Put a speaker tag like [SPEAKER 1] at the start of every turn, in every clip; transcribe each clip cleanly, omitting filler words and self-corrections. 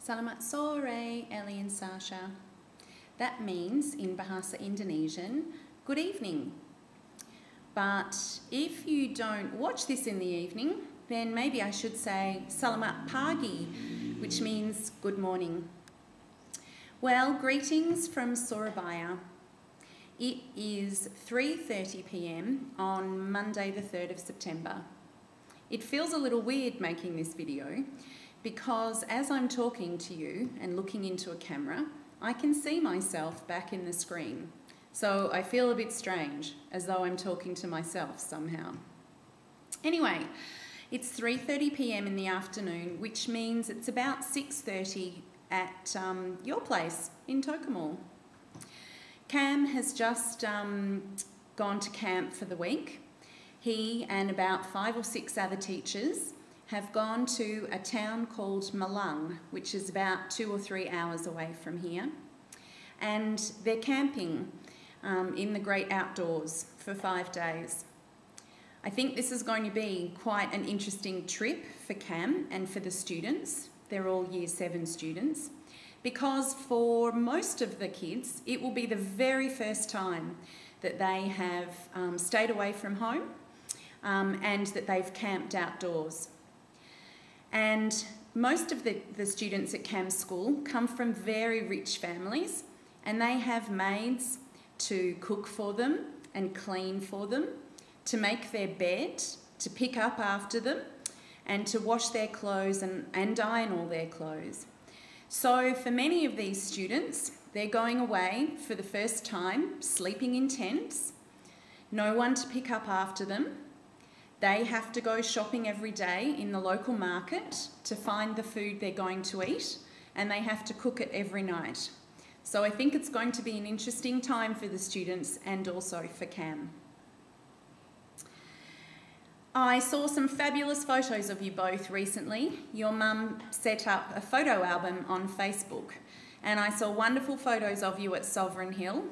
[SPEAKER 1] Selamat sore, Ellie and Sascha. That means in Bahasa Indonesian, good evening. But if you don't watch this in the evening, then maybe I should say Selamat pagi, which means good morning. Well, greetings from Surabaya. It is 3:30 p.m. on Monday the 3rd of September. It feels a little weird making this video because as I'm talking to you and looking into a camera, I can see myself back in the screen. So I feel a bit strange, as though I'm talking to myself somehow. Anyway, it's 3:30 p.m. in the afternoon, which means it's about 6:30 at your place in Tokemall. Cam has just gone to camp for the week. He and about 5 or 6 other teachers have gone to a town called Malang, which is about 2 or 3 hours away from here. And they're camping in the great outdoors for 5 days. I think this is going to be quite an interesting trip for Cam and for the students. They're all Year 7 students. Because for most of the kids, it will be the very first time that they have stayed away from home and that they've camped outdoors. And most of the students at Cam's school come from very rich families, and they have maids to cook for them and clean for them, to make their bed, to pick up after them, and to wash their clothes and iron all their clothes. So for many of these students, they're going away for the first time, sleeping in tents, no one to pick up after them. They have to go shopping every day in the local market to find the food they're going to eat, and they have to cook it every night. So I think it's going to be an interesting time for the students and also for Cam. I saw some fabulous photos of you both recently. Your mum set up a photo album on Facebook, and I saw wonderful photos of you at Sovereign Hill,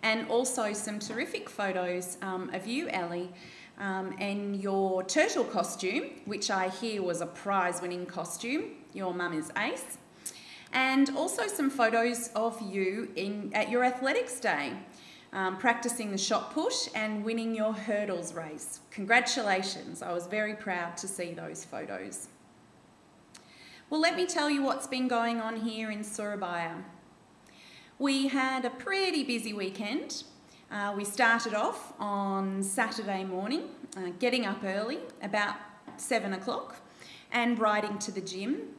[SPEAKER 1] and also some terrific photos of you, Ellie, and your turtle costume, which I hear was a prize-winning costume. Your mum is ace. And also some photos of you at your athletics day, practicing the shot push and winning your hurdles race. Congratulations. I was very proud to see those photos. Well, let me tell you what's been going on here in Surabaya. We had a pretty busy weekend. We started off on Saturday morning, getting up early, about 7 o'clock, and riding to the gym.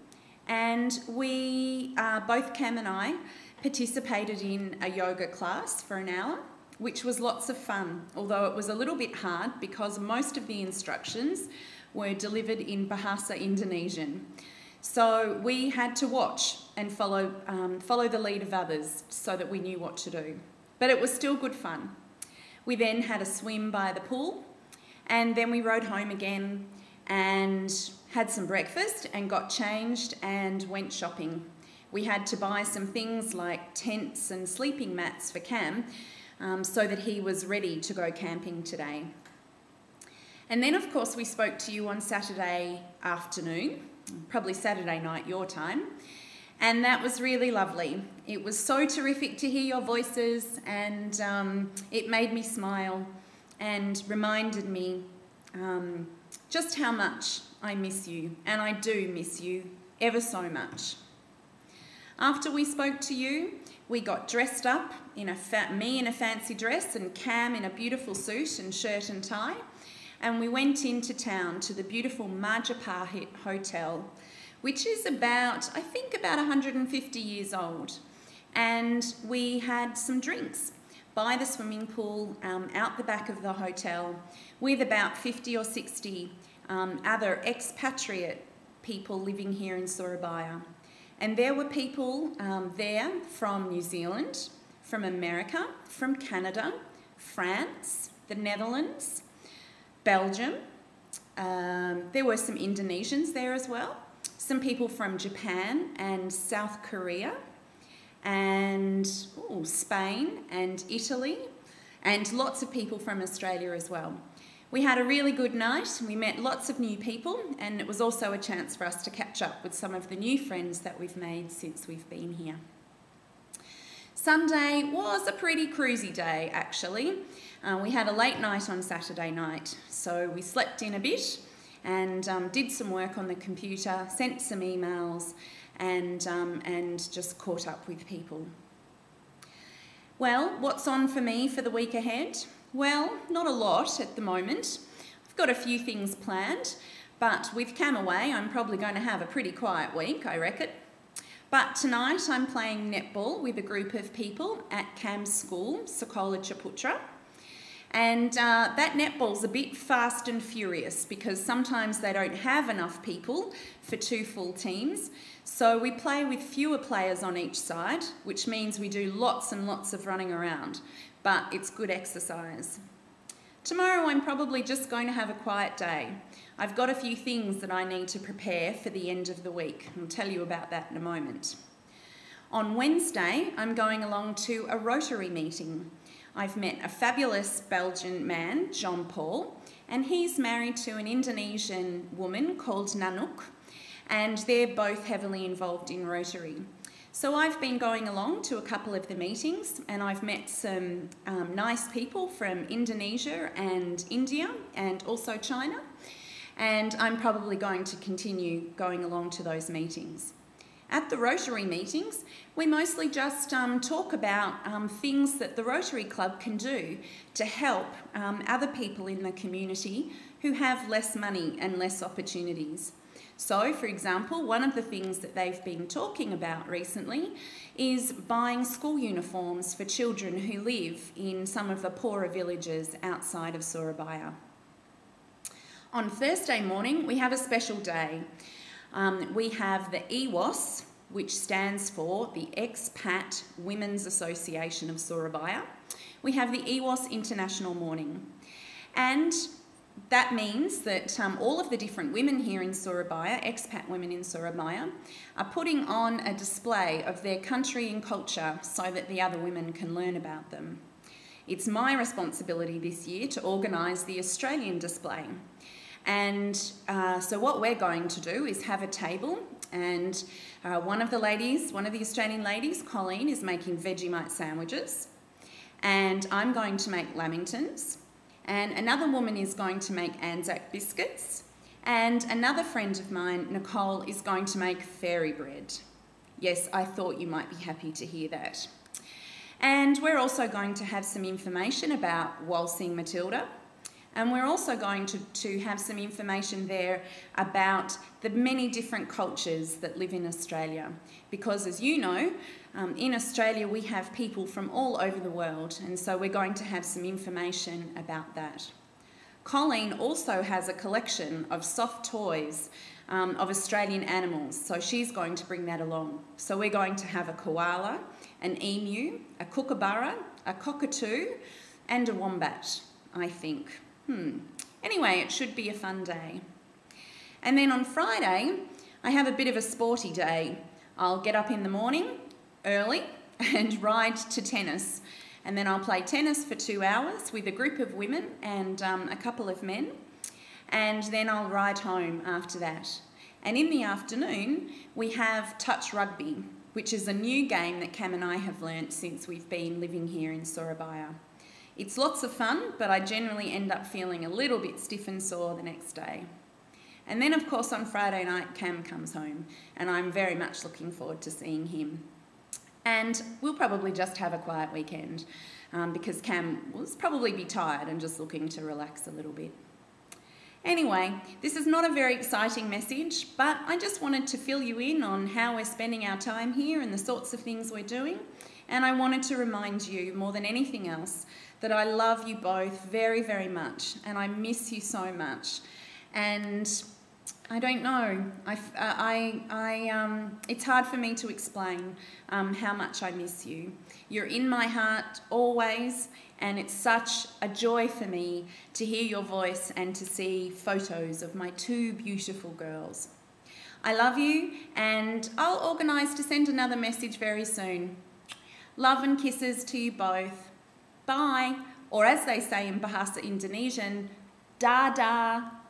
[SPEAKER 1] And we, both Cam and I, participated in a yoga class for an hour, which was lots of fun, although it was a little bit hard because most of the instructions were delivered in Bahasa Indonesian. So we had to watch and follow the lead of others so that we knew what to do. But it was still good fun. We then had a swim by the pool, and then we rode home again and had some breakfast and got changed and went shopping. We had to buy some things like tents and sleeping mats for Cam so that he was ready to go camping today. And then, of course, we spoke to you on Saturday afternoon, probably Saturday night your time, and that was really lovely. It was so terrific to hear your voices, and it made me smile and reminded me just how much I miss you, and I do miss you ever so much. After we spoke to you, we got dressed up, me in a fancy dress and Cam in a beautiful suit and shirt and tie, and we went into town to the beautiful Majapahit Hotel, which is about 150 years old. And we had some drinks by the swimming pool out the back of the hotel with about 50 or 60 other expatriate people living here in Surabaya. And there were people there from New Zealand, from America, from Canada, France, the Netherlands, Belgium. There were some Indonesians there as well, some people from Japan and South Korea, and Spain and Italy, and lots of people from Australia as well. We had a really good night. We met lots of new people, and it was also a chance for us to catch up with some of the new friends that we've made since we've been here. Sunday was a pretty cruisy day, actually. We had a late night on Saturday night, so we slept in a bit and did some work on the computer, sent some emails, and just caught up with people. Well, what's on for me for the week ahead? Well, not a lot at the moment. I've got a few things planned, but with Cam away, I'm probably going to have a pretty quiet week, I reckon. But tonight I'm playing netball with a group of people at Cam's school, Sokola Chaputra. And that netball's a bit fast and furious because sometimes they don't have enough people for 2 full teams. So we play with fewer players on each side, which means we do lots and lots of running around, but it's good exercise. Tomorrow I'm probably just going to have a quiet day. I've got a few things that I need to prepare for the end of the week. I'll tell you about that in a moment. On Wednesday, I'm going along to a Rotary meeting. I've met a fabulous Belgian man, Jean-Paul, and he's married to an Indonesian woman called Nanook, and they're both heavily involved in Rotary. So I've been going along to a couple of the meetings, and I've met some nice people from Indonesia and India and also China, and I'm probably going to continue going along to those meetings. At the Rotary meetings, we mostly just talk about things that the Rotary Club can do to help other people in the community who have less money and less opportunities. So, for example, one of the things that they've been talking about recently is buying school uniforms for children who live in some of the poorer villages outside of Surabaya. On Thursday morning, we have a special day. We have the EWOS, which stands for the Expat Women's Association of Surabaya. We have the EWOS International Morning. And that means that all of the different women here in Surabaya, expat women in Surabaya, are putting on a display of their country and culture so that the other women can learn about them. It's my responsibility this year to organise the Australian display. And so what we're going to do is have a table, and one of the Australian ladies, Colleen, is making Vegemite sandwiches, and I'm going to make lamingtons, and another woman is going to make Anzac biscuits, and another friend of mine, Nicole, is going to make fairy bread. Yes, I thought you might be happy to hear that. And we're also going to have some information about Waltzing Matilda. And we're also going to have some information there about the many different cultures that live in Australia. Because as you know, in Australia we have people from all over the world, and so we're going to have some information about that. Colleen also has a collection of soft toys of Australian animals, so she's going to bring that along. So we're going to have a koala, an emu, a kookaburra, a cockatoo, and a wombat, I think. Anyway, it should be a fun day. And then on Friday, I have a bit of a sporty day. I'll get up in the morning early and ride to tennis. And then I'll play tennis for 2 hours with a group of women and a couple of men. And then I'll ride home after that. And in the afternoon, we have touch rugby, which is a new game that Cam and I have learnt since we've been living here in Surabaya. It's lots of fun, but I generally end up feeling a little bit stiff and sore the next day. And then, of course, on Friday night, Cam comes home, and I'm very much looking forward to seeing him. And we'll probably just have a quiet weekend because Cam will probably be tired and just looking to relax a little bit. Anyway, this is not a very exciting message, but I just wanted to fill you in on how we're spending our time here and the sorts of things we're doing. And I wanted to remind you, more than anything else, that I love you both very, very much, and I miss you so much. And I don't know, it's hard for me to explain how much I miss you. You're in my heart always, and it's such a joy for me to hear your voice and to see photos of my 2 beautiful girls. I love you, and I'll organise to send another message very soon. Love and kisses to you both. Bye. Or as they say in Bahasa Indonesian, Da da.